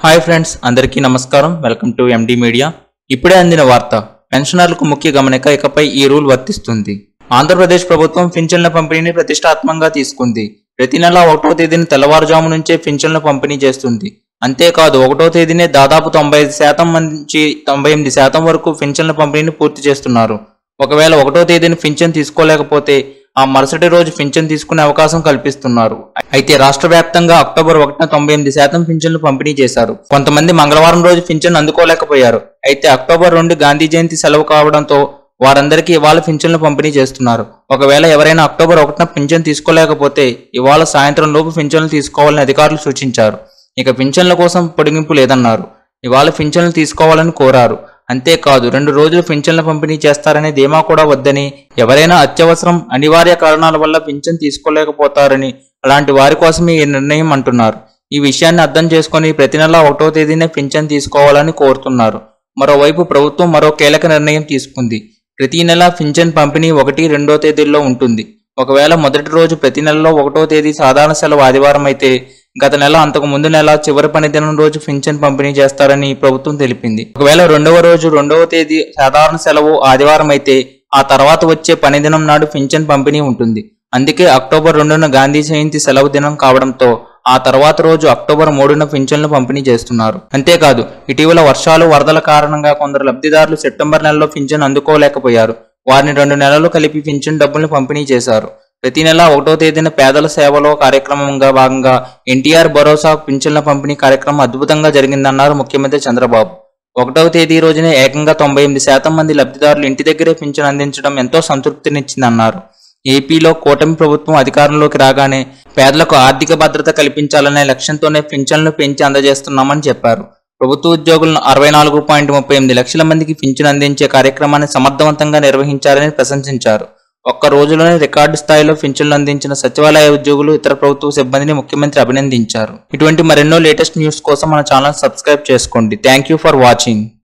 Hi friends, అందరికీ నమస్కారం. Welcome to MD media. ఇప్పుడే అందిన వార్త. పెన్షనర్లకు ముఖ్య గమనిక, ఇకపై ఈ రూల్ వర్తిస్తుంది. ఆంధ్రప్రదేశ్ ప్రభుత్వం పింఛన్ల పంపిణీని ప్రతిష్టాత్మకంగా తీసుకుంది. ప్రతి నెల 1వ తేదీని తెల్లవారుజాము నుంచే పింఛన్ల పంపిణీ చేస్తుంది. అంతేకాదు 1వ తేదీనే దాదాపు 95% నుంచి 98% వరకు పింఛన్ల పంపిణీని పూర్తి చేస్తున్నారు. ఒకవేళ 1వ తేదీని పింఛన్ తీసుకోలేకపోతే ఆ మరుసటి రోజు పింఛన్ తీసుకునే అవకాశం కల్పిస్తున్నారు. అయితే రాష్ట్ర వ్యాప్తంగా అక్టోబర్ 1న 98% పింఛన్లు పంపిణీ చేశారు. కొంతమంది మంగళవారం రోజు పింఛన్ అందుకోలేకపోయారు. అయితే అక్టోబర్ 2 గాంధీ జయంతి సెలవు కావడంతో వారందరికీ ఇవాళ పింఛన్లు పంపిణీ చేస్తున్నారు. ఒకవేళ ఎవరైనా అక్టోబర్ 1న పింఛన్ తీసుకోలేకపోతే ఇవాళ సాయంత్రం లోపు పింఛన్లు తీసుకోవాలని అధికారులు సూచించారు. ఇక పింఛన్ల కోసం పొడిగింపు లేదన్నారు. ఇవాళ పింఛన్లు తీసుకోవాలని కోరారు. అంతేకాదు 2 రోజులు పింఛన్ల పంపిణీ చేస్తారనే ధీమా కూడా వద్దని, ఎవరైనా అత్యవసరం అనివార్య కారణాల వల్ల పింఛన్ తీసుకోలేకపోతారని, అలాంటి వారి కోసమే ఈ నిర్ణయం అంటున్నారు. ఈ విషయాన్ని అర్థం చేసుకుని ప్రతి నెల 1వ తేదీనే పింఛన్ తీసుకోవాలని కోరుతున్నారు. మరోవైపు ప్రభుత్వం మరో కీలక నిర్ణయం తీసుకుంది. ప్రతి నెల పింఛన్ పంపిణీ 1, 2వ తేదీల్లో ఉంటుంది. ఒకవేళ మొదటి రోజు ప్రతి నెలలో 1వ తేదీ సాధారణ సెలవు ఆదివారం అయితే గత నెల అంతకు ముందు నెల చివరి పని దినం రోజు పింఛన్ పంపిణీ చేస్తారని ప్రభుత్వం తెలిపింది. ఒకవేళ 2వ రోజు 2వ తేదీ సాధారణ సెలవు ఆదివారం అయితే ఆ తర్వాత వచ్చే పని దినం నాడు పింఛన్ పంపిణీ ఉంటుంది. అందుకే అక్టోబర్ 2న గాంధీ జయంతి సెలవు దినం కావడంతో ఆ తర్వాత రోజు అక్టోబర్ 3న పింఛన్లు పంపిణీ చేస్తున్నారు. అంతేకాదు ఇటీవల వర్షాలు, వరదల కారణంగా కొందరు లబ్ధిదారులు సెప్టెంబర్ నెలలో పింఛన్ అందుకోలేకపోయారు. వారిని 2 నెలలు కలిపి పింఛన్ డబ్బులను పంపిణీ చేశారు. ప్రతి నెల 1వ తేదీన పేదల సేవలో కార్యక్రమంగా భాగంగా ఎన్టీఆర్ భరోసా పింఛన్ల పంపిణీ కార్యక్రమం అద్భుతంగా జరిగిందన్నారు ముఖ్యమంత్రి చంద్రబాబు. 1వ తేదీ రోజునే ఏకంగా 98% మంది లబ్ధిదారులు ఇంటి దగ్గరే పింఛన్ అందించడం ఎంతో సంతృప్తినిచ్చిందన్నారు. ఏపీలో కూటమి ప్రభుత్వం అధికారంలోకి రాగానే పేదలకు ఆర్థిక భద్రత కల్పించాలనే లక్ష్యంతోనే పింఛన్లు పెంచి అందజేస్తున్నామని చెప్పారు. ప్రభుత్వ ఉద్యోగులను 64.38 లక్షల మందికి పింఛన్ అందించే కార్యక్రమాన్ని సమర్థవంతంగా నిర్వహించారని ప్రశంసించారు. ఒక్క రోజులోనే రికార్డు స్థాయిలో పింఛన్లు అందించిన సచివాలయ ఉద్యోగులు, ఇతర ప్రభుత్వ సిబ్బందిని ముఖ్యమంత్రి అభినందించారు. ఇటువంటి మరెన్నో లేటెస్ట్ న్యూస్ కోసం మన ఛానల్ సబ్స్క్రైబ్ చేసుకోండి. Thank you for watching.